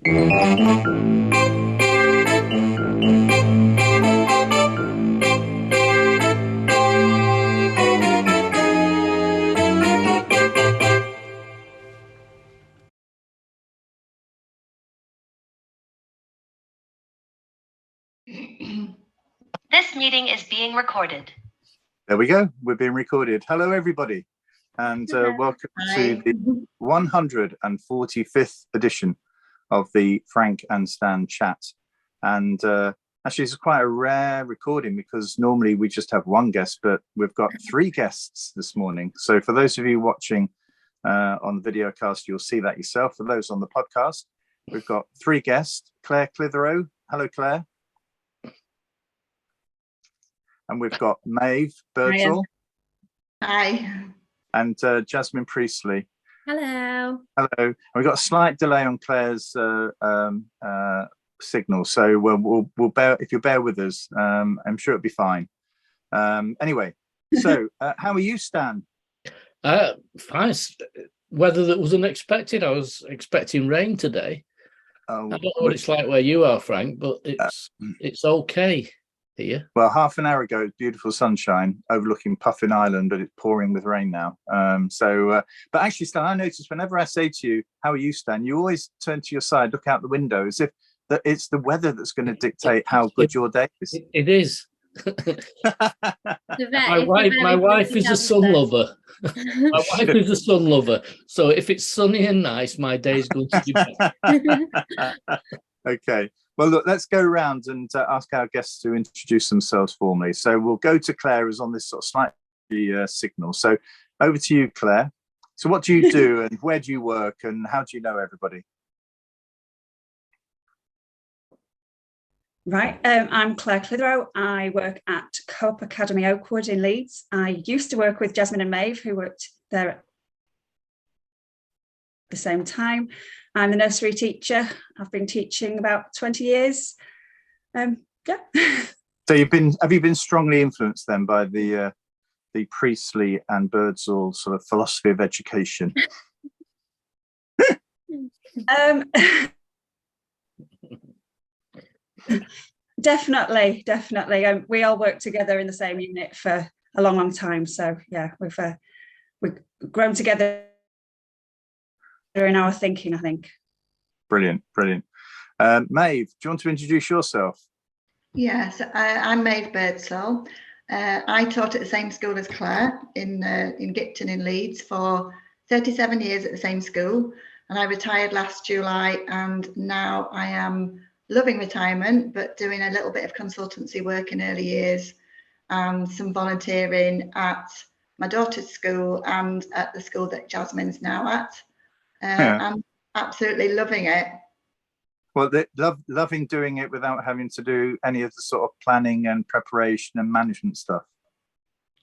This meeting is being recorded. There we go. We're being recorded. Hello, everybody, and welcome to the 145th edition of the Frank and Stan chat. And actually, it's quite a rare recording because normally we just have one guest, but we've got 3 guests this morning. So for those of you watching on the video cast, you'll see that yourself. For those on the podcast, we've got 3 guests. Claire Clithero. Hello, Claire. And we've got Maeve Birdsall. Hi. And Jasmine Priestley. Hello. Hello. And we've got a slight delay on Claire's signal, so we'll bear, if you bear with us, I'm sure it'll be fine. Anyway, so how are you, Stan? Fine. Weather that was unexpected. I was expecting rain today. I don't know what it's like where you are, Frank, but it's okay here. Well, half an hour ago, it's beautiful sunshine overlooking Puffin Island, but it's pouring with rain now. But actually, Stan, I noticed whenever I say to you, how are you, Stan, you always turn to your side, look out the window, as if that it's the weather that's going to dictate how good your day is. It is. My wife is a sun lover. My wife is a sun lover. So if it's sunny and nice, my day is going to be better. Okay. Well, look, let's go around and ask our guests to introduce themselves formally. So we'll go to Claire, who's on this sort of slightly signal. So over to you, Claire. So what do you do and where do you work and how do you know everybody? Right, I'm Claire Clithero. I work at Co-op Academy Oakwood in Leeds. I used to work with Jasmine and Maeve, who worked there at the same time. I'm the nursery teacher. I've been teaching about 20 years. Yeah. So have you been strongly influenced then by the Priestley and Birdsall sort of philosophy of education? Definitely. We all work together in the same unit for a long time. So yeah, we've grown together in our thinking, I think. Brilliant. Maeve, do you want to introduce yourself? Yes, I'm Maeve Birdsall. I taught at the same school as Claire in Gipton in Leeds for 37 years at the same school, and I retired last July, and now I am loving retirement, but doing a little bit of consultancy work in early years and some volunteering at my daughter's school and at the school that Jasmine's now at. I'm absolutely loving it. Well, loving doing it without having to do any of the sort of planning and preparation and management stuff.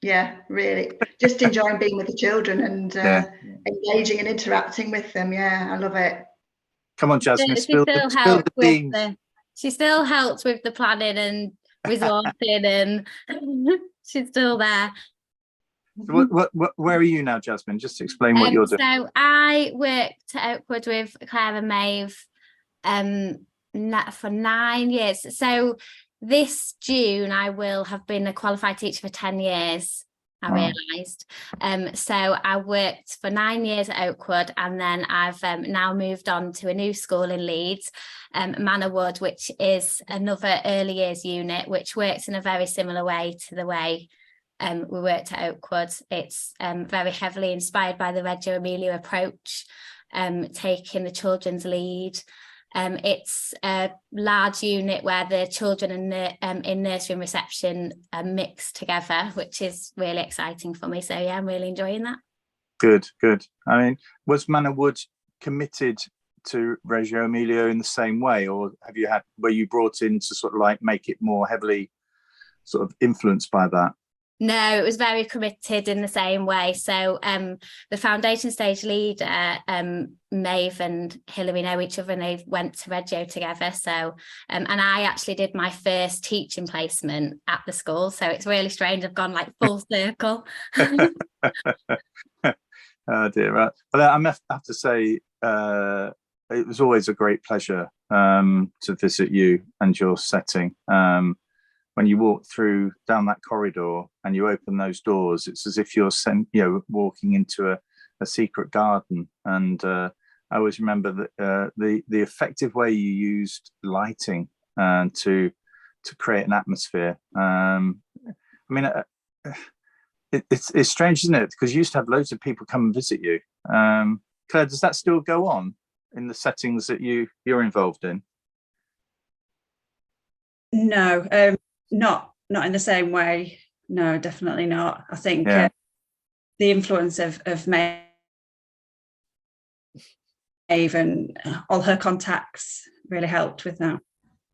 Yeah, really. Just enjoying being with the children and engaging and interacting with them. Yeah, I love it. Come on, Jasmine, spill the beans. She still helps with the planning and resourcing and she's still there. Where are you now, Jasmine? Just explain what you're doing. So I worked at Oakwood with Claire and Maeve for 9 years. So this June I will have been a qualified teacher for 10 years, I realised. So I worked for 9 years at Oakwood, and then I've now moved on to a new school in Leeds, Manorwood, which is another early years unit, which works in a very similar way to the way we worked at Oakwood. It's very heavily inspired by the Reggio Emilia approach, taking the children's lead. It's a large unit where the children in nursery and reception are mixed together, which is really exciting for me. So yeah, I'm really enjoying that. Good. I mean, was Manorwood committed to Reggio Emilia in the same way, or were you brought in to sort of like make it more heavily sort of influenced by that? No, it was very committed in the same way. So the foundation stage leader, Maeve and Hilary know each other and they went to Reggio together. So, and I actually did my first teaching placement at the school. So it's really strange. I've gone like full circle. Oh dear. Right. But I have to say, it was always a great pleasure to visit you and your setting. When you walk down that corridor and you open those doors, it's as if you're walking into a secret garden. And I always remember that the effective way you used lighting to create an atmosphere. It's strange, isn't it? Because you used to have loads of people come and visit you. Claire, does that still go on in the settings that you're involved in? No, not in the same way. No, definitely not. I think the influence of Maeve and all her contacts really helped with that.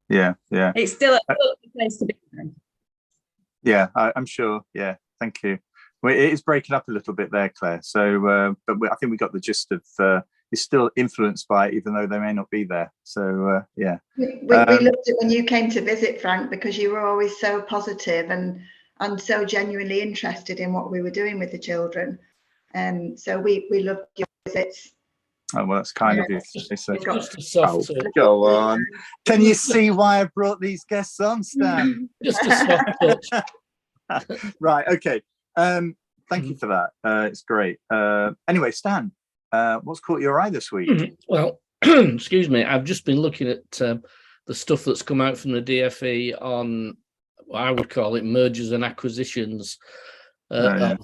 Yeah. It's still a place to be. Yeah, I'm sure. Yeah, thank you. Well, it is breaking up a little bit there, Claire. So, but I think we got the gist of. It's still influenced by it, even though they may not be there. So, yeah. We loved it when you came to visit, Frank, because you were always so positive and so genuinely interested in what we were doing with the children. So we loved your visits. Oh, well, that's kind of you. Just a soft go on. Can you see why I brought these guests on, Stan? Just a soft touch. Right, okay. Thank you for that. It's great. Anyway, Stan, what's caught your eye this week? Well, excuse me, I've just been looking at the stuff that's come out from the DFE on, I would call it mergers and acquisitions of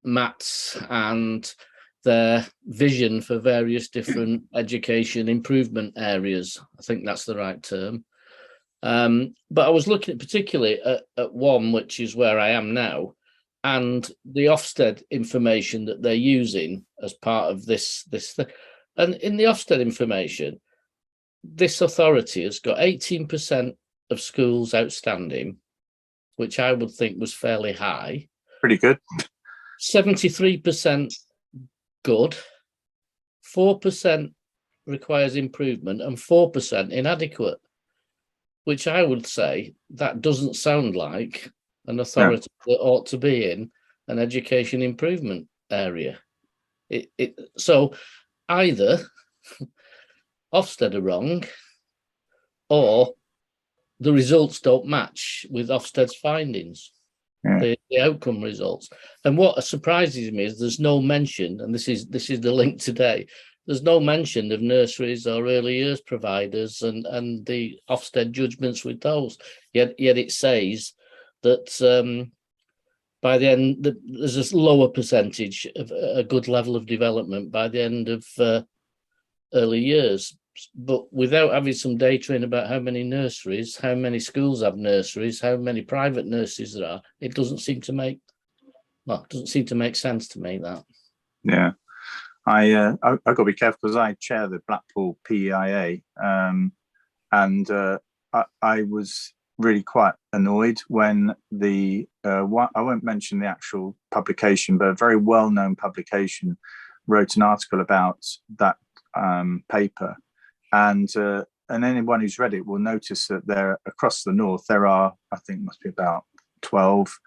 MATs and their vision for various different education improvement areas. I think that's the right term. But I was looking particularly at one, which is where I am now, and the Ofsted information that they're using as part of this thing. And in the Ofsted information, this authority has got 18% of schools outstanding, which I would think was fairly high. Pretty good. 73% good, 4% requires improvement, and 4% inadequate, which I would say that doesn't sound like an authority that ought to be in an education improvement area. So either Ofsted are wrong, or the results don't match with Ofsted's findings. The outcome results. And what surprises me is there's no mention, and this is the link today, there's no mention of nurseries or early years providers and the Ofsted judgments with those. Yet it says that by the end, there's a lower percentage of a good level of development by the end of early years. But without having some data in about how many nurseries, how many schools have nurseries, how many private nurseries there are, it doesn't seem to make sense to me, that. Yeah, I've got to be careful because I chair the Blackpool PEIA, and I was really quite annoyed when I won't mention the actual publication, but a very well-known publication wrote an article about that paper. And anyone who's read it will notice that there across the north there are, I think, must be about 12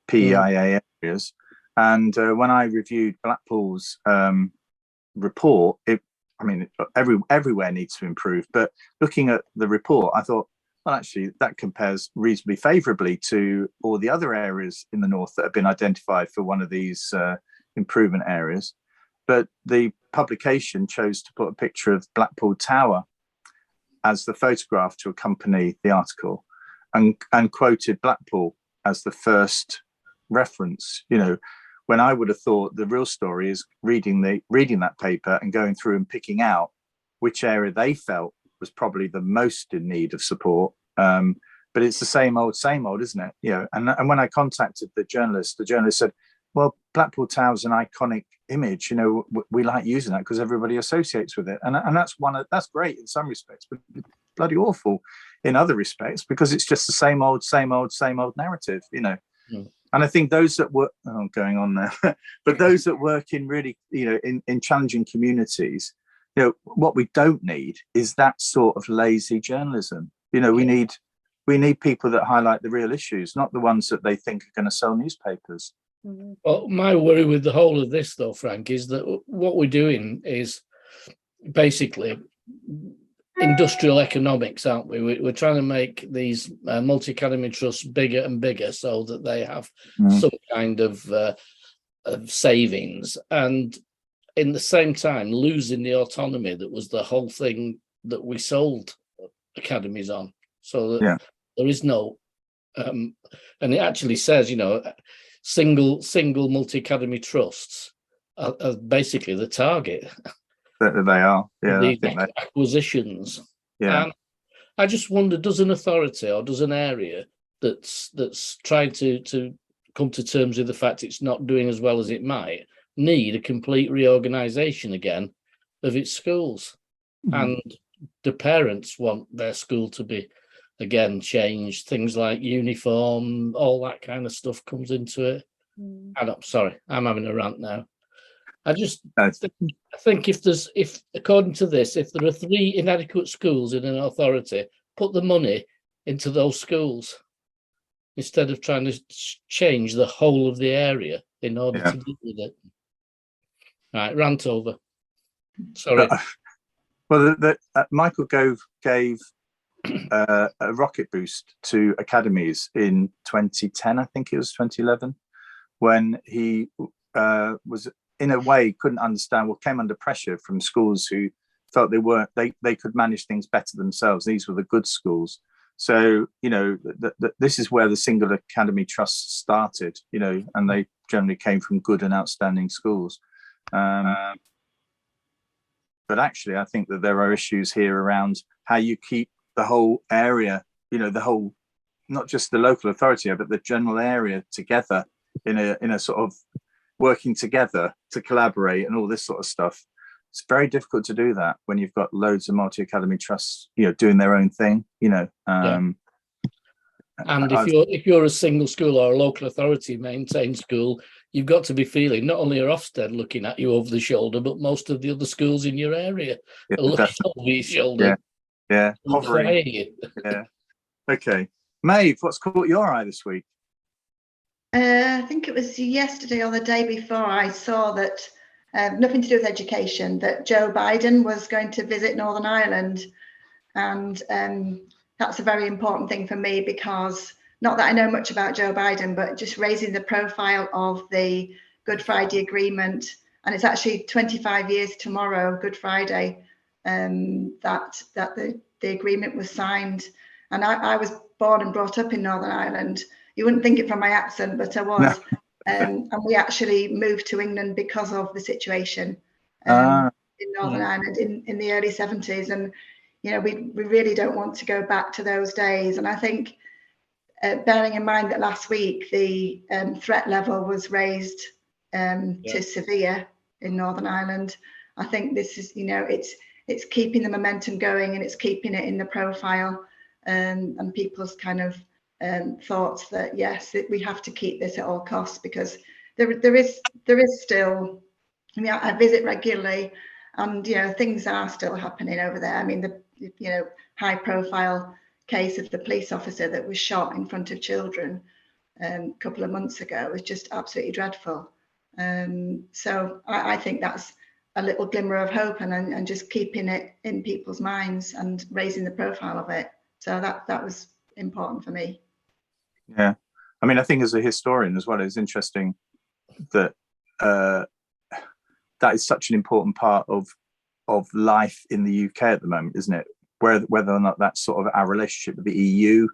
PEIA areas. And when I reviewed Blackpool's report, everywhere needs to improve. But looking at the report, I thought, well, actually, that compares reasonably favourably to all the other areas in the north that have been identified for one of these improvement areas. But the publication chose to put a picture of Blackpool Tower as the photograph to accompany the article, and quoted Blackpool as the first reference. You know, when I would have thought the real story is reading that paper and going through and picking out which area they felt was probably the most in need of support. But it's the same old, isn't it? You know, and when I contacted the journalist said, well, Blackpool Tower's an iconic image, you know, we like using that because everybody associates with it. And that's great in some respects, but bloody awful in other respects, because it's just the same old narrative, you know. And I think those that work, going on there, but those that work in really, you know, in challenging communities, you know, what we don't need is that sort of lazy journalism. You know, we need people that highlight the real issues, not the ones that they think are going to sell newspapers. Well, my worry with the whole of this, though, Frank, is that what we're doing is basically industrial economics, aren't we? We're trying to make these multi-academy trusts bigger and bigger so that they have some kind of savings, and in the same time losing the autonomy that was the whole thing that we sold academies on, so that there is no and it actually says, single multi-academy trusts are basically the target. They are, the acquisitions. And I just wonder, does an authority or does an area that's trying to come to terms with the fact it's not doing as well as it might need a complete reorganisation again of its schools? And the parents want their school to be again changed. Things like uniform, all that kind of stuff comes into it. I'm sorry, I'm having a rant now. I think if according to this, if there are 3 inadequate schools in an authority, put the money into those schools instead of trying to change the whole of the area in order to deal with it. All right, rant over. Sorry. Well, Michael Gove gave a rocket boost to academies in 2010, I think it was 2011, when he was, in a way, couldn't understand what came under pressure from schools who felt they could manage things better themselves. These were the good schools. So, this is where the single academy trusts started, and they generally came from good and outstanding schools. But actually, I think that there are issues here around how you keep the whole area, the whole, not just the local authority, but the general area together in a sort of working together to collaborate and all this sort of stuff. It's very difficult to do that when you've got loads of multi-academy trusts, doing their own thing, And if you're a single school or a local authority maintained school, you've got to be feeling not only are Ofsted looking at you over the shoulder, but most of the other schools in your area are looking over your shoulder. Hovering. Okay, Maeve, what's caught your eye this week? I think it was yesterday or the day before, I saw that nothing to do with education, that Joe Biden was going to visit Northern Ireland, and that's a very important thing for me, because not that I know much about Joe Biden, but just raising the profile of the Good Friday Agreement, and it's actually 25 years tomorrow, Good Friday, that the agreement was signed. And I was born and brought up in Northern Ireland. You wouldn't think it from my accent, but I was. No. And we actually moved to England because of the situation in Northern Ireland in the early 70s. And, we really don't want to go back to those days. And I think, bearing in mind that last week the threat level was raised to severe in Northern Ireland, I think this is, it's keeping the momentum going, and it's keeping it in the profile, and people's kind of thoughts that yes, we have to keep this at all costs, because there is still, I visit regularly, and things are still happening over there. The high profile case of the police officer that was shot in front of children a couple of months ago was just absolutely dreadful. So I think that's a little glimmer of hope, and just keeping it in people's minds and raising the profile of it. So that was important for me. Yeah, I think as a historian as well, it's interesting that that is such an important part of life in the UK at the moment, isn't it? Whether or not that's sort of our relationship with the EU,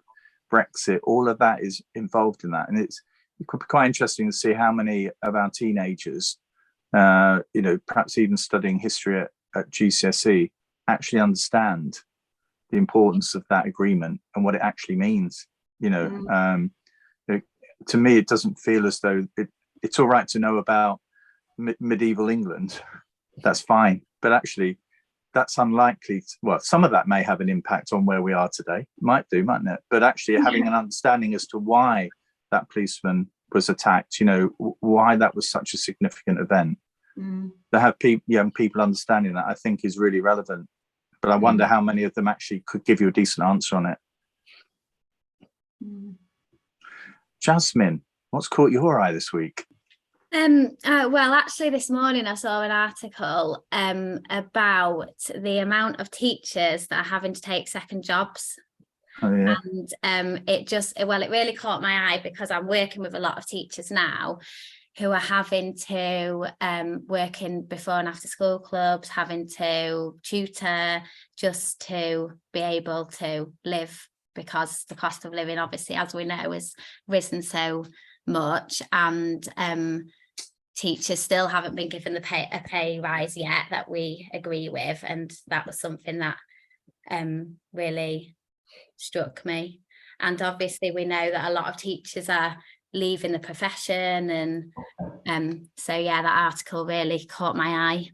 Brexit, all of that is involved in that. And it could be quite interesting to see how many of our teenagers, perhaps even studying history at GCSE, actually understand the importance of that agreement and what it actually means. To me, it doesn't feel as though it's all right to know about medieval England. That's fine. But actually, that's unlikely. Well, some of that may have an impact on where we are today. Might do, mightn't it? But actually having an understanding as to why that policeman was attacked, why that was such a significant event. To have young people understanding that, I think, is really relevant. But I wonder how many of them actually could give you a decent answer on it. Jasmine, what's caught your eye this week? Well, actually, this morning I saw an article about the amount of teachers that are having to take second jobs. Oh, yeah. And it really caught my eye because I'm working with a lot of teachers now who are having to work in before and after school clubs, having to tutor just to be able to live, because the cost of living, obviously, as we know, has risen so much. And teachers still haven't been given a pay rise yet that we agree with. And that was something that really struck me. And obviously we know that a lot of teachers are leaving the profession, and so yeah, that article really caught my eye.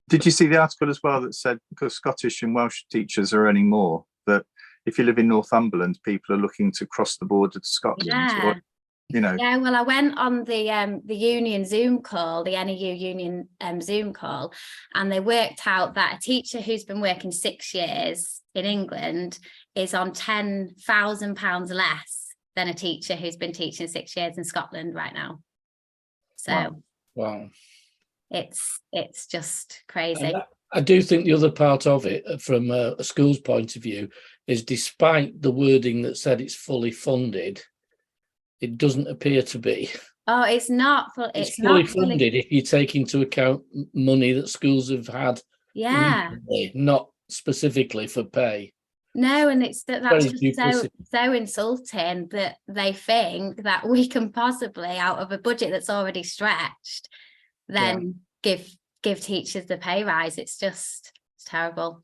Did you see the article as well that said because Scottish and Welsh teachers are earning more, that if you live in Northumberland, people are looking to cross the border to Scotland? Yeah. Or, you know. Yeah, well, I went on the union Zoom call, the NEU union Zoom call, and they worked out that a teacher who's been working 6 years in England is on £10,000 less than a teacher who's been teaching 6 years in Scotland right now. So wow. It's just crazy. I do think the other part of it, from a school's point of view, is despite the wording that said it's fully funded, it doesn't appear to be. Oh, it's not. It's fully funded if you take into account money that schools have had. Yeah. Recently, not specifically for pay. No, and that's just so insulting that they think that we can possibly, out of a budget that's already stretched, then give teachers the pay rise. It's terrible.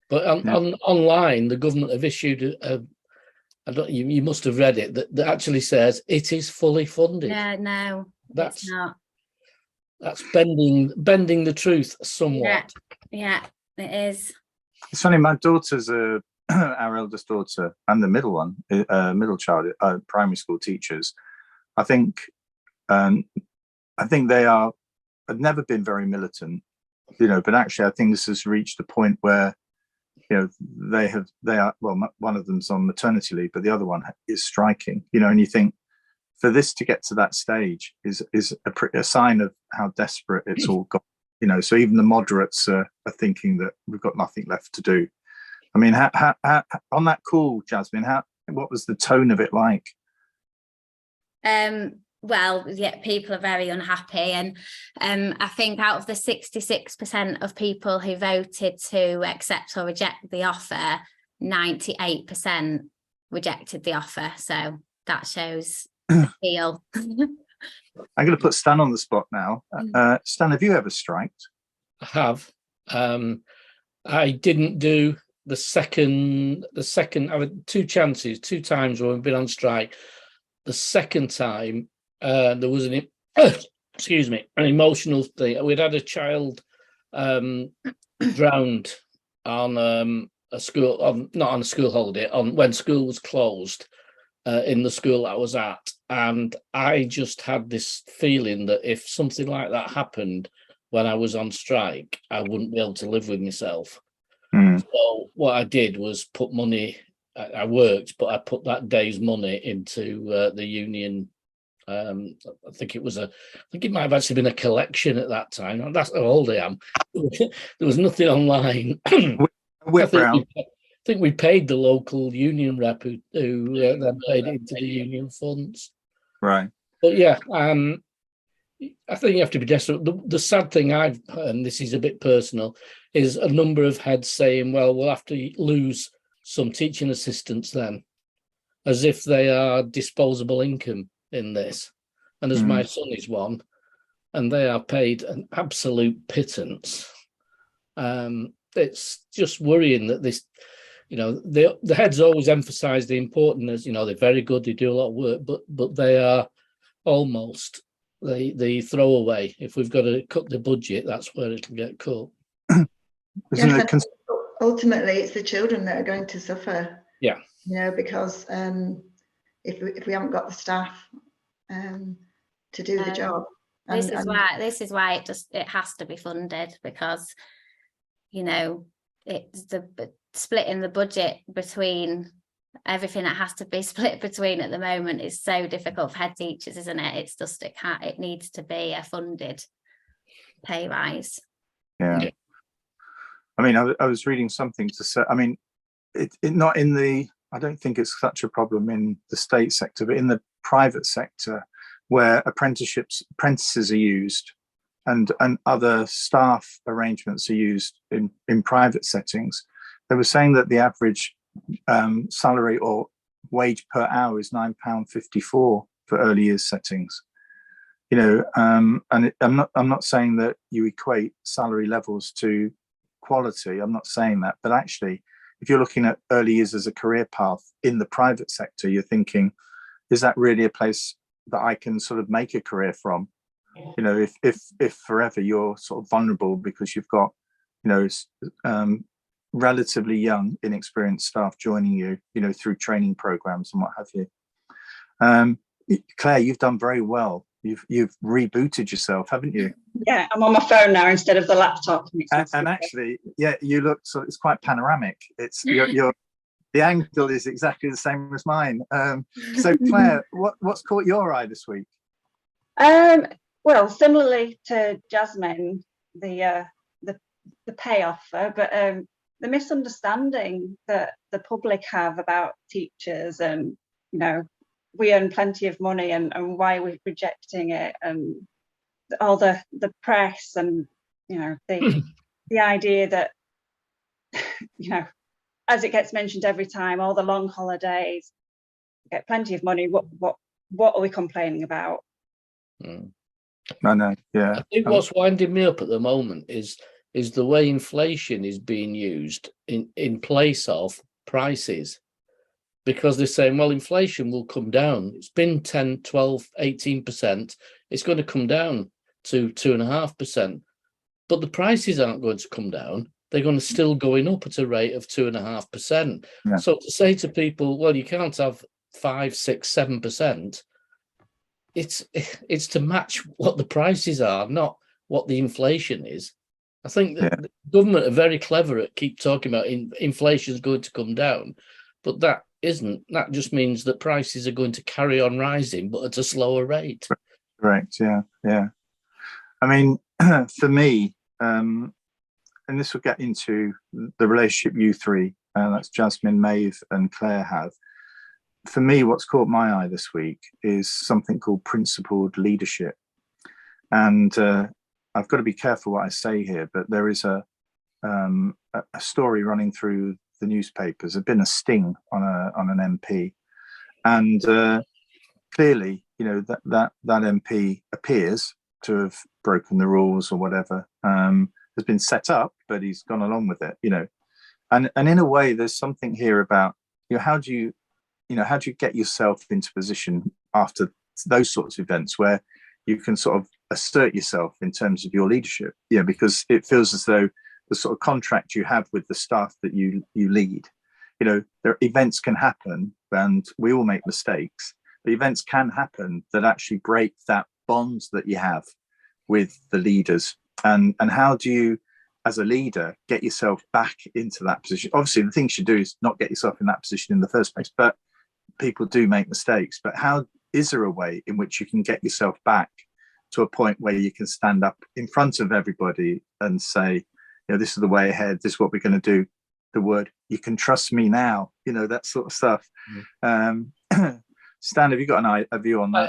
But online, the government have issued you must have read it, that actually says it is fully funded. Yeah, no, it's not. That's bending the truth somewhat. Yeah, it is. It's funny, my daughter's our eldest daughter and the middle one, middle child, primary school teachers. I think they have never been very militant, but actually I think this has reached a point where, they are, well, one of them's on maternity leave, but the other one is striking, and you think for this to get to that stage is a sign of how desperate it's all got, so even the moderates are thinking that we've got nothing left to do. I mean, how on that call, Jasmine, what was the tone of it like? Well, yeah, people are very unhappy, and I think out of the 66% of people who voted to accept or reject the offer, 98% rejected the offer. So that shows the appeal. I'm going to put Stan on the spot now. Stan, have you ever striked? I have. I didn't do the second. I had two times when we've been on strike. The second time, there was an emotional thing. We'd had a child drowned on a school, not on a school holiday, when school was closed in the school I was at, and I just had this feeling that if something like that happened when I was on strike, I wouldn't be able to live with myself. So what I did was put money. I worked, but I put that day's money into the union. I think it might have actually been a collection at that time. That's how old I am. There was nothing online. I think we paid the local union rep who then paid it into the union funds. Right. But yeah, I think you have to be desperate. The sad thing and this is a bit personal, is a number of heads saying, well, we'll have to lose some teaching assistants then, as if they are disposable income in this. And as my son is one, and they are paid an absolute pittance. It's just worrying that this, the heads always emphasize the importance, they're very good, they do a lot of work, but they are almost the throwaway. If we've got to cut the budget, that's where it'll get cut. Yes, ultimately it's the children that are going to suffer. Yeah. Because if we haven't got the staff to do the job. This is why it has to be funded, because it's the splitting the budget between everything that has to be split between at the moment is so difficult for head teachers, isn't it? It's just, it needs to be a funded pay rise. Yeah. I mean, I was reading something to say, I mean, it not in the, I don't think it's such a problem in the state sector, but in the private sector where apprentices are used and other staff arrangements are used in private settings. They were saying that the average salary or wage per hour is £9.54 for early years settings. You know, and I'm not saying that you equate salary levels to quality. I'm not saying that, but actually, if you're looking at early years as a career path in the private sector, you're thinking, is that really a place that I can sort of make a career from? You know, if forever you're sort of vulnerable because you've got, you know, relatively young, inexperienced staff joining you, you know, through training programs and what have you. Claire, you've done very well. You've rebooted yourself, haven't you? Yeah, I'm on my phone now instead of the laptop. And actually, yeah, you look, so it's quite panoramic. It's your the angle is exactly the same as mine. So Claire, what's caught your eye this week? Well, similarly to Jasmine, the pay offer, but the misunderstanding that the public have about teachers, and you know, we earn plenty of money, and why we're rejecting it, and all the press, and you know, the idea that you know, as it gets mentioned every time, all the long holidays, get plenty of money. What are we complaining about? I know, yeah. I think what's winding me up at the moment is the way inflation is being used in place of prices, because they're saying, well, inflation will come down. It's been 10, 12, 18%. It's going to come down to 2.5%. But the prices aren't going to come down. They're going to still going up at a rate of 2.5%. Yeah. So to say to people, well, you can't have 5, 6, 7%. It's to match what the prices are, not what the inflation is. I think that the government are very clever at keep talking about inflation is going to come down, but that isn't. That just means that prices are going to carry on rising, but at a slower rate. Correct. Yeah. I mean, for me, and this will get into the relationship you three, that's Jasmine, Maeve, and Claire have. For me, what's caught my eye this week is something called principled leadership. And I've got to be careful what I say here, but there is a story running through the newspapers. There's been a sting on an MP, and clearly, you know, that MP appears to have broken the rules or whatever. Has been set up, but he's gone along with it. You know, and in a way, there's something here about, you know, how do you get yourself into position after those sorts of events where you can sort of assert yourself in terms of your leadership, you know, because it feels as though the sort of contract you have with the staff that you lead, you know, there events can happen and we all make mistakes, but events can happen that actually break that bond that you have with the leaders. And how do you, as a leader, get yourself back into that position? Obviously, the thing you should do is not get yourself in that position in the first place, but people do make mistakes. But how is there a way in which you can get yourself back to a point where you can stand up in front of everybody and say, you know, this is the way ahead, this is what we're going to do, the word, you can trust me now, you know, that sort of stuff. Stan, have you got a view on that?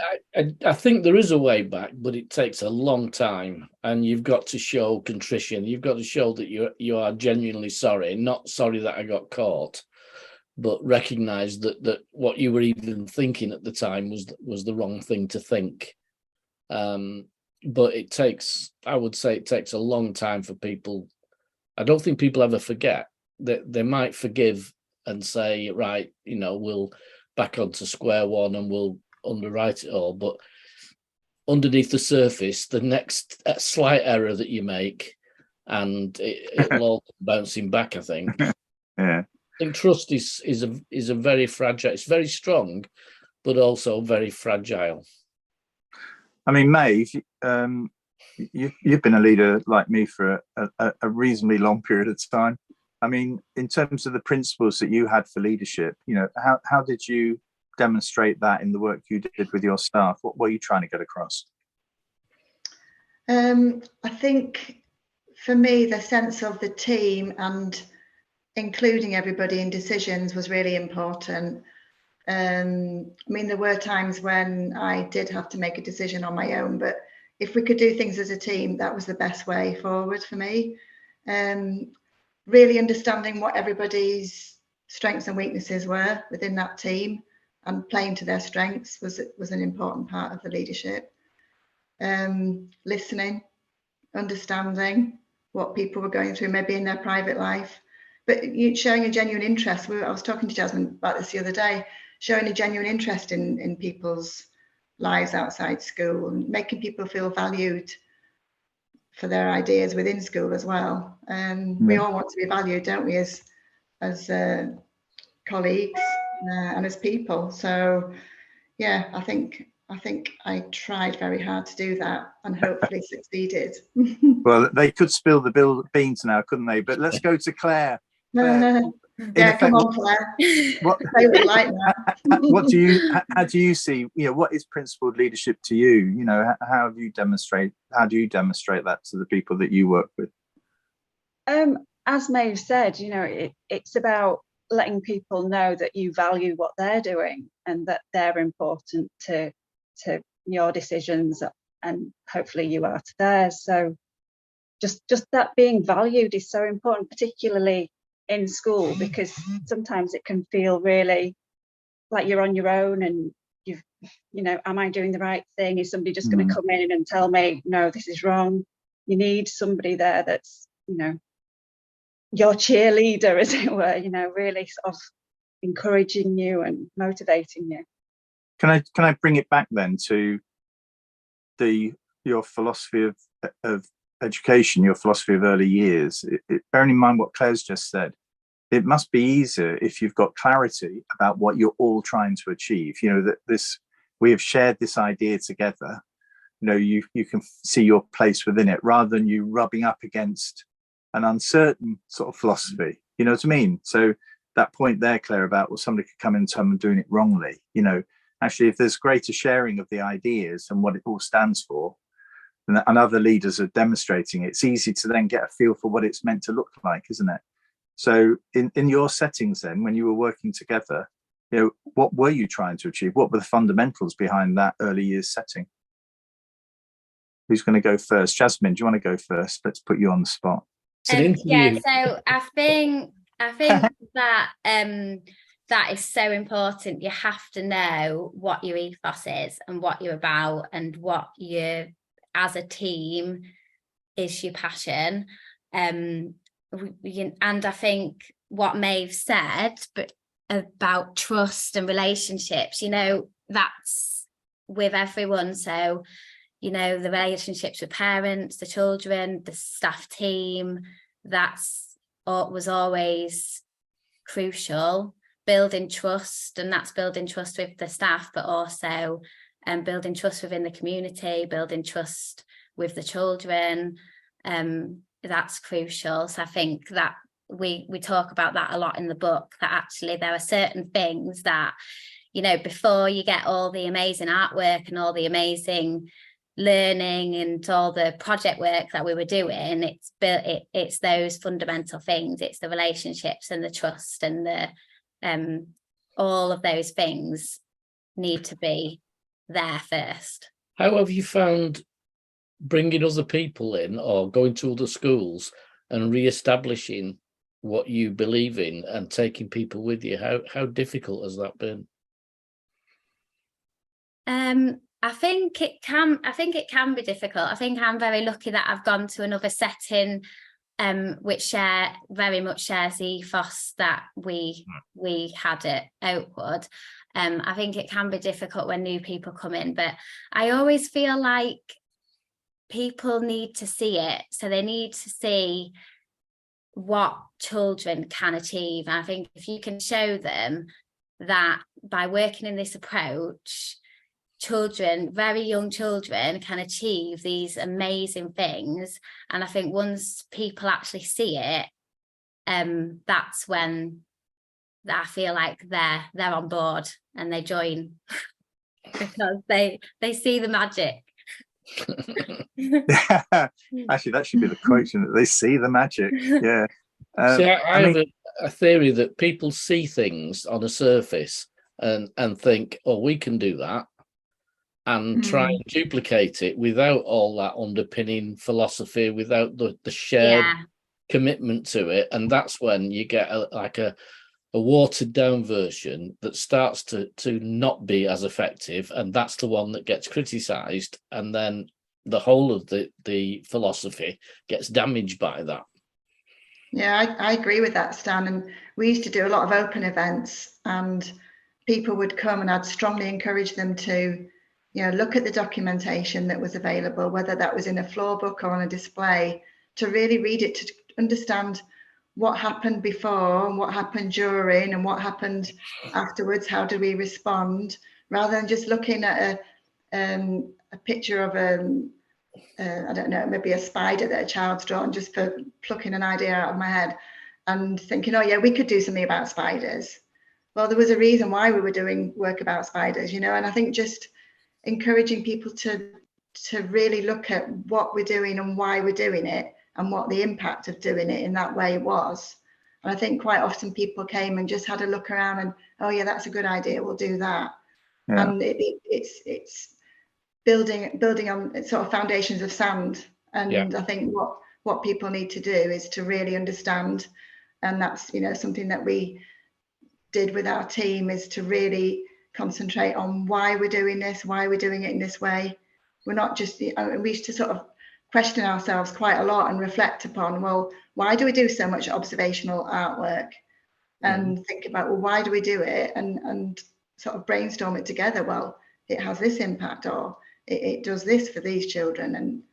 I think there is a way back, but it takes a long time, and you've got to show contrition. You've got to show that you are genuinely sorry, not sorry that I got caught, but recognise that what you were even thinking at the time was the wrong thing to think. But it takes, I would say, it takes a long time for people. I don't think people ever forget that. They might forgive and say, right, you know, we'll back onto square one and we'll underwrite it all. But underneath the surface, the next slight error that you make, and it'll all come bouncing back, I think. Yeah. I think trust is a very fragile. It's very strong, but also very fragile. I mean, Maeve, you've been a leader like me for a reasonably long period of time. I mean, in terms of the principles that you had for leadership, you know, how did you demonstrate that in the work you did with your staff? What were you trying to get across? I think for me, the sense of the team and including everybody in decisions was really important. I mean, there were times when I did have to make a decision on my own, but if we could do things as a team, that was the best way forward for me. Really understanding what everybody's strengths and weaknesses were within that team and playing to their strengths was an important part of the leadership. Listening, understanding what people were going through, maybe in their private life, but showing a genuine interest. I was talking to Jasmine about this the other day, showing a genuine interest in people's lives outside school and making people feel valued for their ideas within school as well. We all want to be valued, don't we, as colleagues and as people. So yeah, I think I tried very hard to do that and hopefully succeeded. Well, they could spill the beans now, couldn't they? But let's go to Claire. Claire, yeah, come on, Claire. What do you? How do you see? You know, what is principled leadership to you? You know, how do you demonstrate that to the people that you work with? As Maeve said, you know, it's about letting people know that you value what they're doing and that they're important to your decisions, and hopefully you are to theirs. So just that being valued is so important, particularly in school, because sometimes it can feel really like you're on your own and you know, am I doing the right thing? Is somebody just going to come in and tell me, no, this is wrong? You need somebody there that's, you know, your cheerleader, as it were, you know, really sort of encouraging you and motivating you. Can I bring it back then to your philosophy of education, your philosophy of early years? Bearing in mind what Claire's just said, it must be easier if you've got clarity about what you're all trying to achieve. You know, that we have shared this idea together. You know, you can see your place within it rather than you rubbing up against an uncertain sort of philosophy. You know what I mean? So that point there, Claire, about, well, somebody could come in and tell them doing it wrongly. You know, actually, if there's greater sharing of the ideas and what it all stands for, and other leaders are demonstrating it, it's easy to then get a feel for what it's meant to look like, isn't it? So in your settings then, when you were working together, you know, what were you trying to achieve? What were the fundamentals behind that early years setting? Who's going to go first? Jasmine, do you want to go first? Let's put you on the spot. Yeah, so I think that that is so important. You have to know what your ethos is and what you're about and what you, as a team, is your passion. And I think what Maeve said, but about trust and relationships, you know, that's with everyone. So, you know, the relationships with parents, the children, the staff team, was always crucial. Building trust, and that's building trust with the staff, but also building trust within the community, building trust with the children. That's crucial. So I think that we talk about that a lot in the book, that actually there are certain things that, you know, before you get all the amazing artwork and all the amazing learning and all the project work that we were doing, it's those fundamental things. It's the relationships and the trust and the all of those things need to be there first. How have you found bringing other people in or going to other schools and re-establishing what you believe in and taking people with you? How difficult has that been? I think it can be difficult. I think I'm very lucky that I've gone to another setting which very much shares the ethos that we had at Oakwood. I think it can be difficult when new people come in, but I always feel like people need to see it. So they need to see what children can achieve. And I think if you can show them that by working in this approach, children, very young children, can achieve these amazing things. And I think once people actually see it, that's when I feel like they're on board and they join because they see the magic. Yeah, actually, that should be the quote, that they see the magic. Yeah. See, I have a theory that people see things on a surface and think, oh, we can do that, and try and duplicate it without all that underpinning philosophy, without the shared commitment to it. And that's when you get a watered down version that starts to not be as effective, and that's the one that gets criticized, and then the whole of the philosophy gets damaged by that. Yeah, I agree with that, Stan. And we used to do a lot of open events, and people would come, and I'd strongly encourage them to, look at the documentation that was available, whether that was in a floor book or on a display, to really read it, to understand what happened before and what happened during and what happened afterwards. How do we respond, rather than just looking at a picture of I don't know, maybe a spider that a child's drawn, just for plucking an idea out of my head and thinking, oh yeah, we could do something about spiders. Well, there was a reason why we were doing work about spiders, and I think just encouraging people to really look at what we're doing and why we're doing it and what the impact of doing it in that way was. And I think quite often people came and just had a look around and, oh yeah, that's a good idea, we'll do that. Yeah. And it's building on sort of foundations of sand. And I think what people need to do is to really understand, and that's something that we did with our team, is to really concentrate on why we're doing this, why we're doing it in this way. We're not just, we used to sort of question ourselves quite a lot and reflect upon, well, why do we do so much observational artwork? And think about, well, why do we do it? And sort of brainstorm it together. Well, it has this impact, or it does this for these children.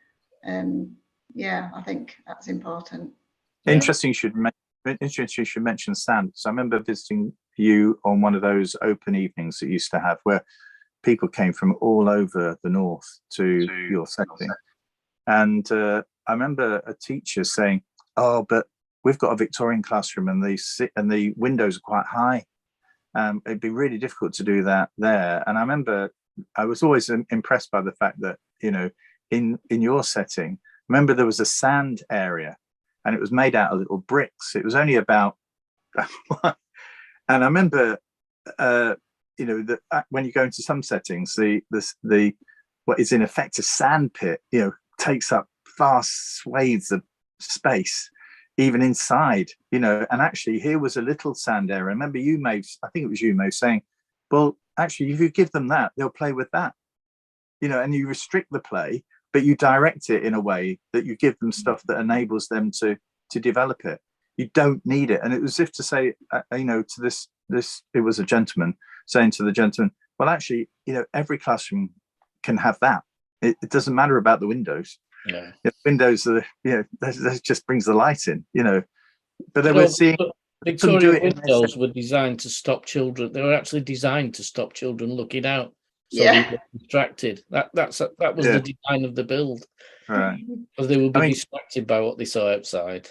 And I think that's important. Interesting you should mention sand. So I remember visiting you on one of those open evenings that you used to have, where people came from all over the north to your setting. And I remember a teacher saying, oh, but we've got a Victorian classroom and the windows are quite high. It'd be really difficult to do that there. And I remember I was always impressed by the fact that, in your setting, remember there was a sand area and it was made out of little bricks. It was only about, and I remember, that when you go into some settings, the what is in effect a sand pit, takes up vast swathes of space, even inside, and actually here was a little sand area. I remember you, Maeve, I think it was you, Maeve, saying, well, actually, if you give them that, they'll play with that, and you restrict the play, but you direct it in a way that you give them stuff that enables them to develop it. You don't need it. And it was as if to say, to this, it was a gentleman saying to the gentleman, well, actually, every classroom can have that. It doesn't matter about the windows. Yeah. Windows are, that just brings the light in, but they were seeing Victorian windows were designed to stop children. They were actually designed to stop children looking out, so they were distracted. That was the design of the build, right? Because they would be distracted by what they saw outside.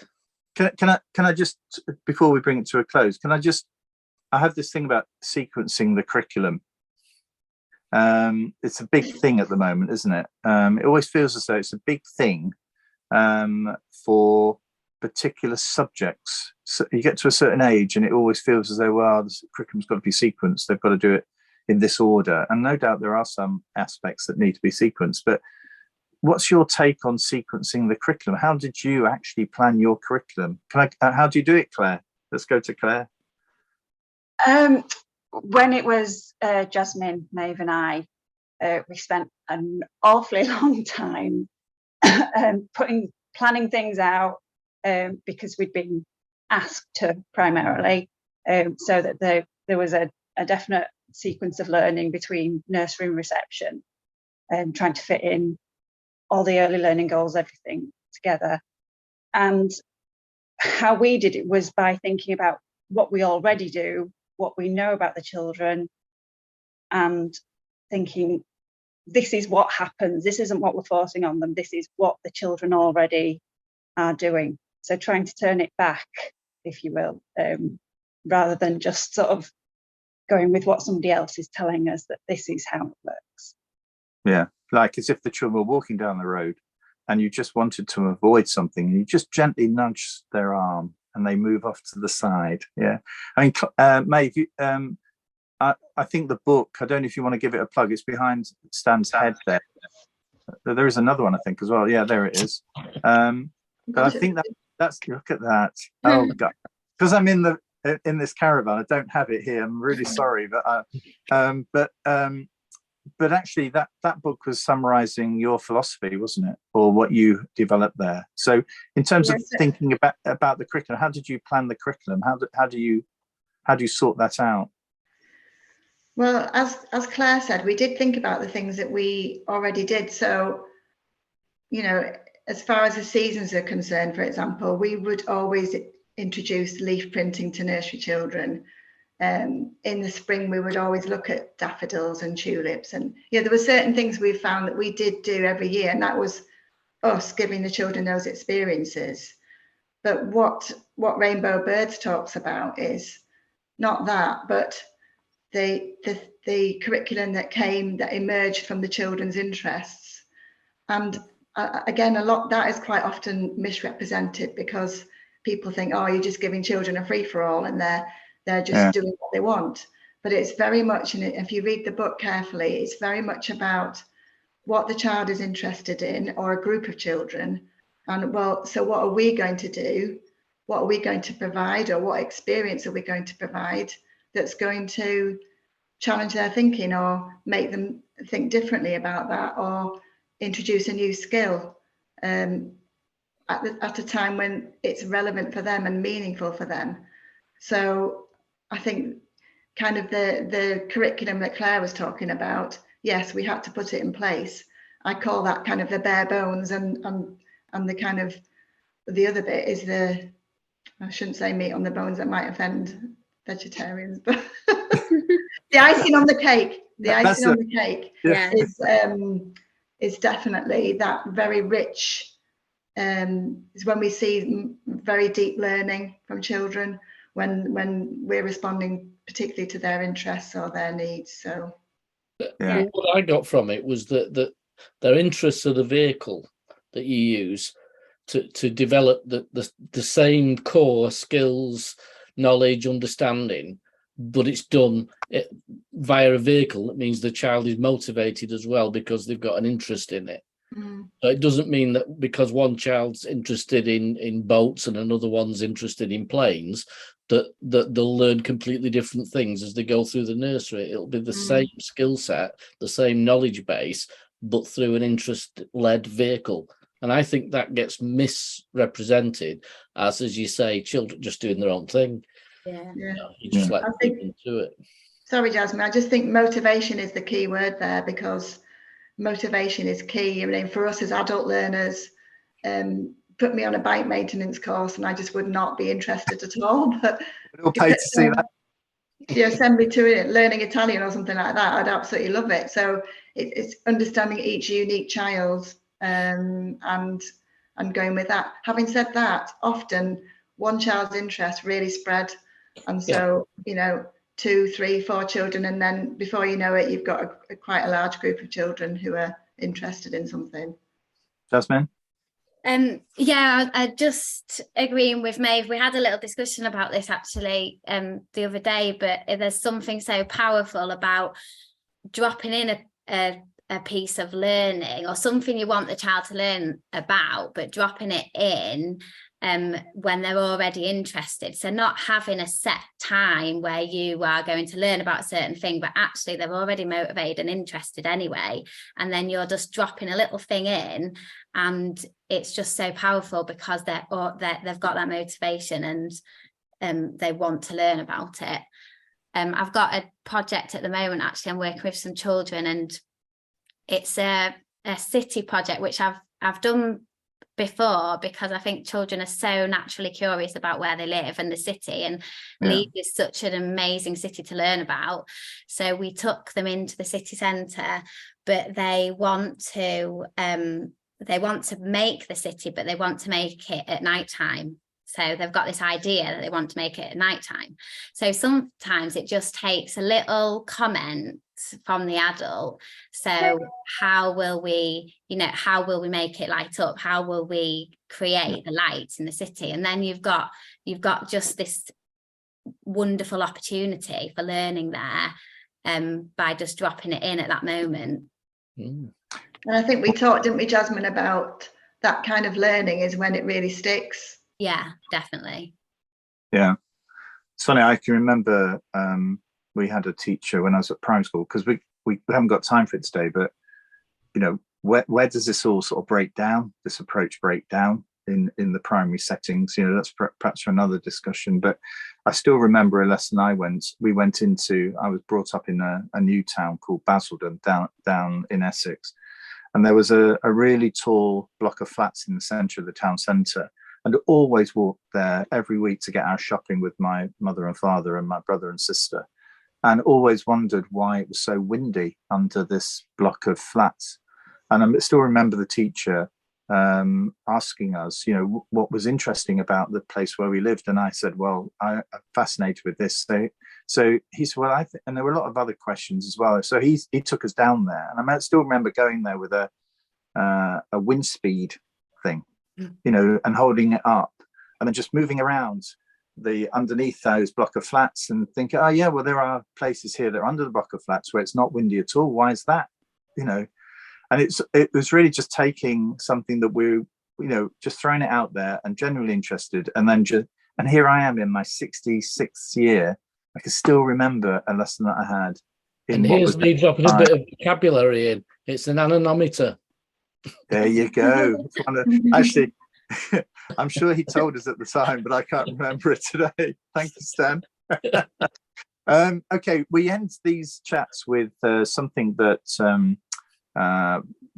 Can I just, before we bring it to a close, I have this thing about sequencing the curriculum. It's a big thing at the moment, isn't it? It always feels as though it's a big thing for particular subjects. So you get to a certain age and it always feels as though, well, the curriculum's got to be sequenced. They've got to do it in this order. And no doubt there are some aspects that need to be sequenced. But what's your take on sequencing the curriculum? How did you actually plan your curriculum? How do you do it, Claire? Let's go to Claire. When it was Jasmine, Maeve and I, we spent an awfully long time planning things out, because we'd been asked to primarily, so that there was a definite sequence of learning between nursery and reception, and trying to fit in all the early learning goals, everything together. And how we did it was by thinking about what we already do, what we know about the children, and thinking, this is what happens. This isn't what we're forcing on them. This is what the children already are doing. So trying to turn it back if you will, rather than just sort of going with what somebody else is telling us that this is how it works. Yeah, like as if the children were walking down the road and you just wanted to avoid something, and you just gently nudge their arm and they move off to the side. Yeah, I mean, Maeve, I think the book, I don't know if you want to give it a plug, it's behind Stan's head there. There is another one, I think, as well. Yeah, there it is. But I think that's, look at that. Oh God, because I'm in this caravan, I don't have it here. I'm really sorry, but actually that book was summarizing your philosophy, wasn't it, or what you developed there? So in terms of thinking about the curriculum, how did you plan the curriculum? How do you sort that out? Well, as Claire said, we did think about the things that we already did. So, you know, as far as the seasons are concerned, for example, we would always introduce leaf printing to nursery children. In the spring, we would always look at daffodils and tulips, and there were certain things we found that we did do every year, and that was us giving the children those experiences. But what Rainbow Birds talks about is not that, but the curriculum that emerged from the children's interests. And again, a lot that is quite often misrepresented, because people think, oh, you're just giving children a free-for-all and they're just doing what they want. But it's very much, and if you read the book carefully, it's very much about what the child is interested in, or a group of children. And well, so what are we going to do? What are we going to provide, or what experience are we going to provide that's going to challenge their thinking, or make them think differently about that, or introduce a new skill at a time when it's relevant for them and meaningful for them. So I think kind of the curriculum that Claire was talking about, yes, we had to put it in place. I call that kind of the bare bones, and the kind of the other bit is I shouldn't say meat on the bones, that might offend vegetarians, but the icing on the cake. The icing on the cake is definitely that very rich. Is when we see very deep learning from children, when we're responding particularly to their interests or their needs. So what I got from it was that their interests are the vehicle that you use to develop the same core skills, knowledge, understanding, but it's done via a vehicle. That means the child is motivated as well, because they've got an interest in it. So it doesn't mean that because one child's interested in boats and another one's interested in planes, that they'll learn completely different things as they go through the nursery. It'll be the same skill set, the same knowledge base, but through an interest-led vehicle. And I think that gets misrepresented as you say, children just doing their own thing. You just let them do it. Sorry, Jasmine, I just think motivation is the key word there, because motivation is key. I mean, for us as adult learners, put me on a bike maintenance course and I just would not be interested at all. But we'll pay to see that. Send me to it, learning Italian or something like that, I'd absolutely love it. So it's understanding each unique child and going with that. Having said that, often one child's interest really spread, and so 2, 3, 4 children, and then before you know it, you've got quite a large group of children who are interested in something. Jasmine? I just agreeing with Maeve. We had a little discussion about this actually the other day, but there's something so powerful about dropping in a piece of learning or something you want the child to learn about, but dropping it in when they're already interested. So not having a set time where you are going to learn about a certain thing, but actually they're already motivated and interested anyway, and then you're just dropping a little thing in, and it's just so powerful because they've got that motivation and they want to learn about it. I've got a project at the moment, actually I'm working with some children, and it's a city project which I've done before, because I think children are so naturally curious about where they live and the city, and Leeds is such an amazing city to learn about. So we took them into the city centre, but they want to make the city, but they want to make it at night time. So they've got this idea that they want to make it at night time. So sometimes it just takes a little comment from the adult. So how will we, how will we make it light up? How will we create the lights in the city? And then you've got just this wonderful opportunity for learning there by just dropping it in at that moment. And I think we talked, didn't we, Jasmine, about that kind of learning is when it really sticks. Yeah, definitely. Yeah, it's funny. I can remember we had a teacher when I was at primary school, because we haven't got time for it today, but where does this all sort of break down? This approach break down in the primary settings? That's perhaps for another discussion. But I still remember a lesson I went into. I was brought up in a new town called Basildon down in Essex, and there was a really tall block of flats in the centre of the town centre. And always walked there every week to get our shopping with my mother and father and my brother and sister, and always wondered why it was so windy under this block of flats. And I still remember the teacher asking us, what was interesting about the place where we lived. And I said, well, I'm fascinated with this. So he said, well, and there were a lot of other questions as well. So he took us down there, and I still remember going there with a wind speed thing, and holding it up and then just moving around underneath those block of flats and thinking, oh yeah, well, there are places here that are under the block of flats where it's not windy at all. Why is that? And it was really just taking something that we, just throwing it out there and generally interested. And then and here I am in my 66th year. I can still remember a lesson that I had. And here's me dropping a bit of vocabulary in. It's an anemometer. There you go. Actually, I'm sure he told us at the time, but I can't remember it today. Thank you, Stan. Okay, we end these chats with something that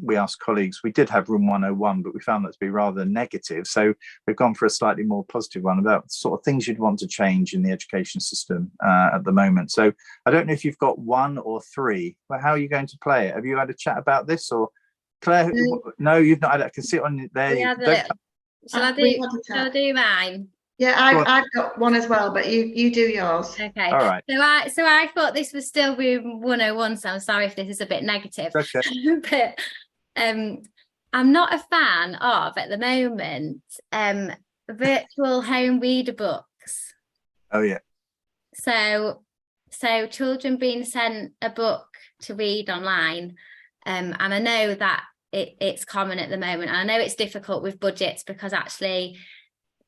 we asked colleagues. We did have room 101, but we found that to be rather negative. So we've gone for a slightly more positive one about sort of things you'd want to change in the education system at the moment. So I don't know if you've got one or three, but how are you going to play it? Have you had a chat about this, or Claire? No, you've not had it. I can see it on there. Shall I do mine? Yeah, I've got one as well, but you do yours. Okay. All right. So I thought this was still room 101, so I'm sorry if this is a bit negative. Okay. But I'm not a fan of, at the moment, virtual home reader books. Oh yeah. So children being sent a book to read online, and I know that it's common at the moment. And I know it's difficult with budgets, because actually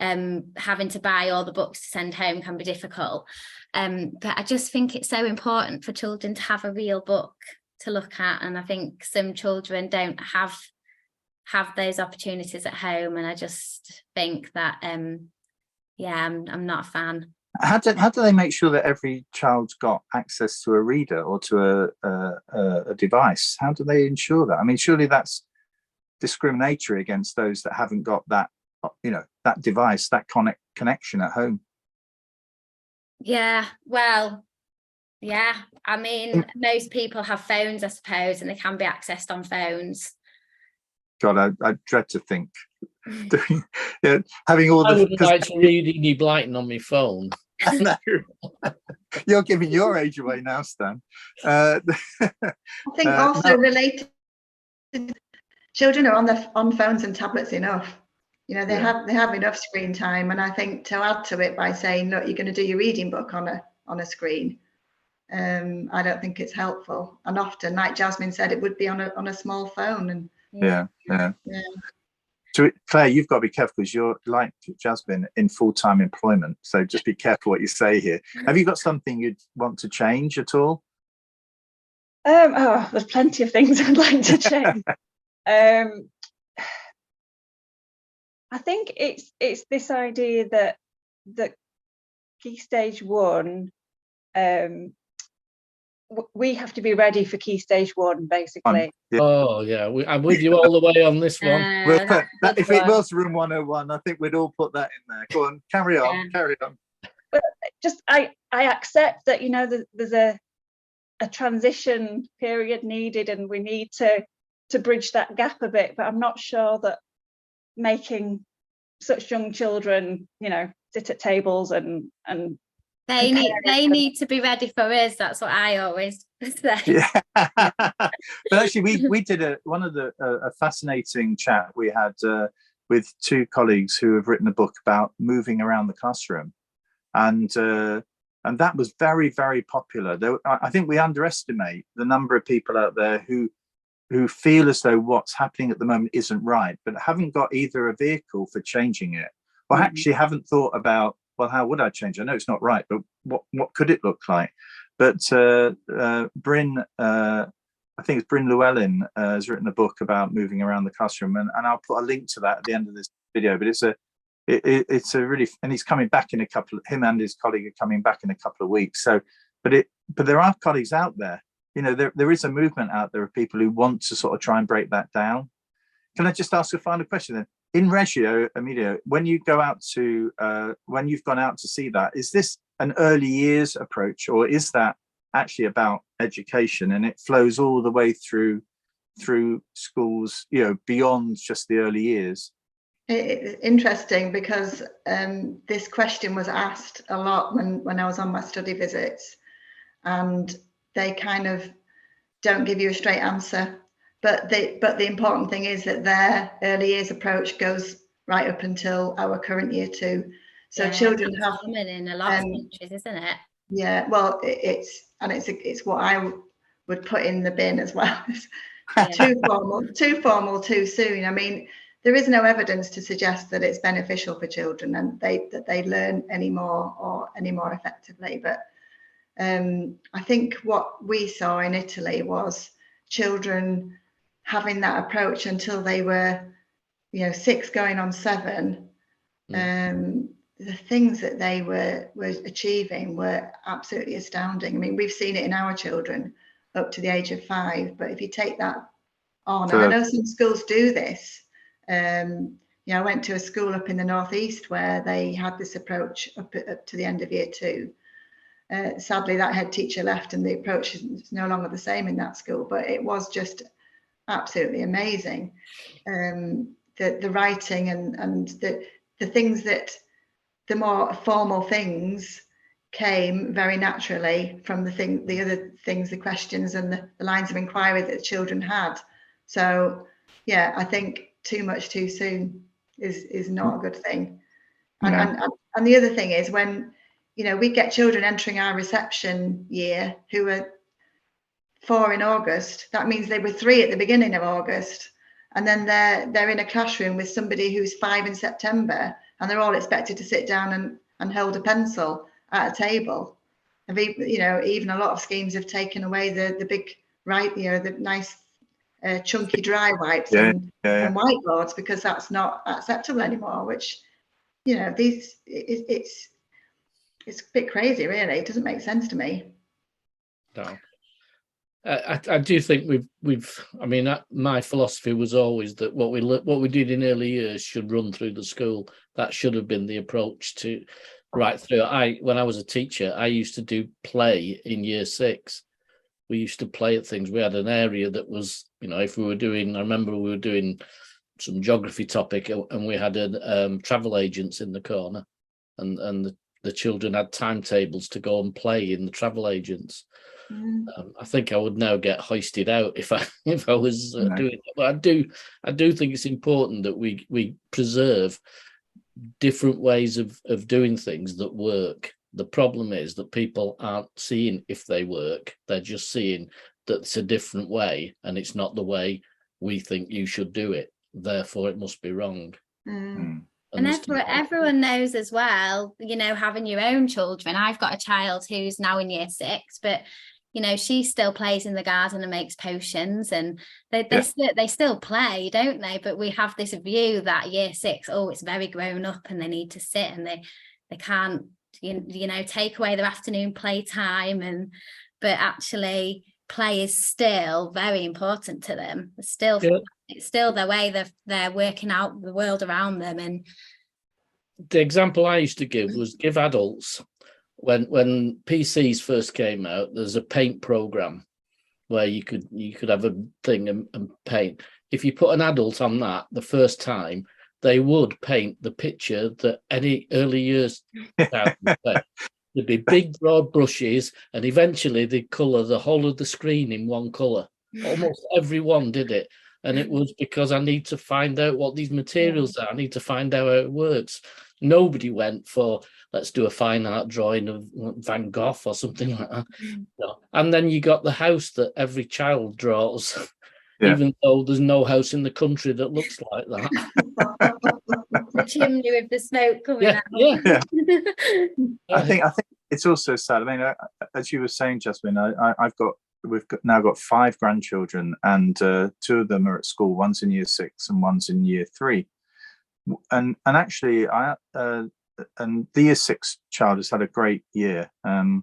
having to buy all the books to send home can be difficult. But I just think it's so important for children to have a real book to look at. And I think some children don't have those opportunities at home. And I just think that, I'm not a fan. How do they make sure that every child's got access to a reader or to a device? How do they ensure that? I mean, surely that's discriminatory against those that haven't got that, that device, that connection at home. Yeah, well, yeah. I mean, most people have phones, I suppose, and they can be accessed on phones. God, I dread to think. Having all I would like to read Enid Blyton on my phone. I know. You're giving your age away now, Stan. I think also related, children are on phones and tablets enough. They have enough screen time, and I think to add to it by saying, look, you're going to do your reading book on a screen, I don't think it's helpful. And often, like Jasmine said, it would be on a small phone. And yeah. So Claire, you've got to be careful, because you're, like Jasmine, in full-time employment. So just be careful what you say here. Have you got something you'd want to change at all? There's plenty of things I'd like to change. I think it's this idea that Key Stage 1, we have to be ready for Key Stage 1, basically. Oh yeah, I'm with you all the way on this one. If it was room 101, I think we'd all put that in there. Go on, carry on. But just I accept that there's a transition period needed, and we need to bridge that gap a bit. But I'm not sure that making such young children, sit at tables and they need to be ready for us. That's what I always say. Yeah. But actually, we did a fascinating chat we had with two colleagues who have written a book about moving around the classroom, and that was very, very popular. I think we underestimate the number of people out there who feel as though what's happening at the moment isn't right, but haven't got either a vehicle for changing it, or actually haven't thought about, well, how would I change? I know it's not right, but what could it look like? But Bryn, I think it's Bryn Llewellyn, has written a book about moving around the classroom, and I'll put a link to that at the end of this video. But it's a really, and he's coming back in him and his colleague are coming back in a couple of weeks. So, but there are colleagues out there. There is a movement out there of people who want to sort of try and break that down. Can I just ask a final question then? In Reggio Emilia, when you've gone out to see that, is this an early years approach, or is that actually about education and it flows all the way through schools, beyond just the early years? It's interesting because this question was asked a lot when I was on my study visits, and they kind of don't give you a straight answer. But the important thing is that their early years approach goes right up until our current year 2. So children have common in a lot of countries, isn't it? Yeah, well, it's what I would put in the bin as well. Too formal, too soon. I mean, there is no evidence to suggest that it's beneficial for children and that they learn any more effectively. But I think what we saw in Italy was children having that approach until they were, 6 going on 7. The things that they were achieving were absolutely astounding. I mean, we've seen it in our children up to the age of 5, but if you take that on, and I know some schools do this. I went to a school up in the northeast where they had this approach up to the end of year 2. Sadly, that head teacher left and the approach is no longer the same in that school, but it was just absolutely amazing. The writing and the things that the more formal things came very naturally from the other things, the questions and the lines of inquiry that the children had. So yeah, I think too much too soon is not a good thing. And the other thing is when we get children entering our reception year who are 4 in August, that means they were 3 at the beginning of August, and then they're in a classroom with somebody who's 5 in September, and they're all expected to sit down and hold a pencil at a table. And even a lot of schemes have taken away the big the nice chunky dry wipes and whiteboards, because that's not acceptable anymore. Which it's a bit crazy, really. It doesn't make sense to me. No. I do think my philosophy was always that what we did in early years should run through the school. That should have been the approach to right through. When I was a teacher, I used to do play in year 6. We used to play at things. We had an area that was, if we were doing, I remember we were doing some geography topic, and we had travel agents in the corner, and the children had timetables to go and play in the travel agents. I think I would now get hoisted out if I was doing that. But I do think it's important that we preserve different ways of doing things that work. The problem is that people aren't seeing if they work. They're just seeing that it's a different way, and it's not the way we think you should do it. Therefore, it must be wrong. And everyone knows as well, having your own children. I've got a child who's now in year 6, but she still plays in the garden and makes potions, and they still play, don't they? But we have this view that year 6, it's very grown up and they need to sit, and they can't take away their afternoon playtime, but actually play is still very important to them. It's still the way they're working out the world around them. And the example I used to give adults, when PCs first came out, there's a paint program where you could have a thing and paint. If you put an adult on that the first time, they would paint the picture that any early years child would paint. There'd be big broad brushes, and eventually they'd colour the whole of the screen in one colour. Almost everyone did it. And it was because I need to find out what these materials are. I need to find out how it works. Nobody went for, let's do a fine art drawing of Van Gogh or something like that. No. And then you got the house that every child draws, even though there's no house in the country that looks like that. The chimney with the smoke coming out. Yeah. I think it's also sad. I mean, as you were saying, Jasmine, we've now got 5 grandchildren, and 2 of them are at school. One's in year 6 and one's in year 3. And actually, and the year 6 child has had a great year. And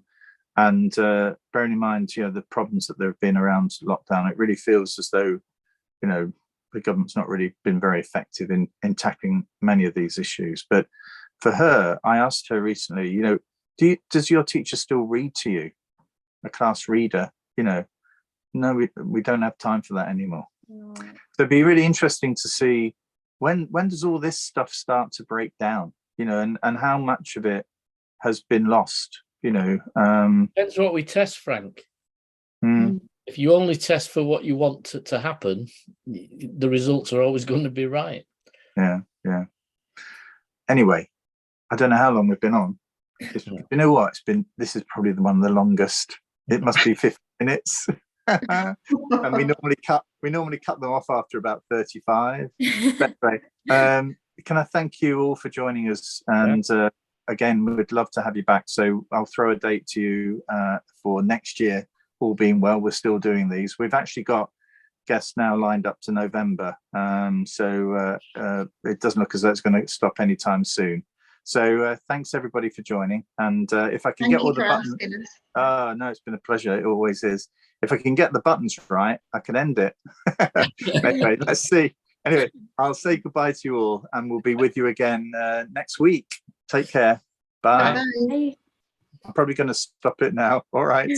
bearing in mind, the problems that there have been around lockdown, it really feels as though, the government's not really been very effective in tackling many of these issues. But for her, I asked her recently, does your teacher still read to you, a class reader? No, we don't have time for that anymore. So it'd be really interesting to see when does all this stuff start to break down, and how much of it has been lost, Depends what we test, Frank. If you only test for what you want to happen, the results are always going to be right. Yeah. Anyway, I don't know how long we've been on. You know what? This is probably one of the longest. It must be 50 minutes. And we normally cut them off after about 35. But anyway, can I thank you all for joining us? And again, we'd love to have you back. So I'll throw a date to you for next year. All being well, we're still doing these. We've actually got guests now lined up to November. So it doesn't look as though it's going to stop anytime soon. So thanks everybody for joining. And if I can get all the buttons. Oh, no, it's been a pleasure. It always is. If I can get the buttons right, I can end it. Anyway, let's see. Anyway, I'll say goodbye to you all, and we'll be with you again next week. Take care. Bye. Bye. I'm probably going to stop it now. All right.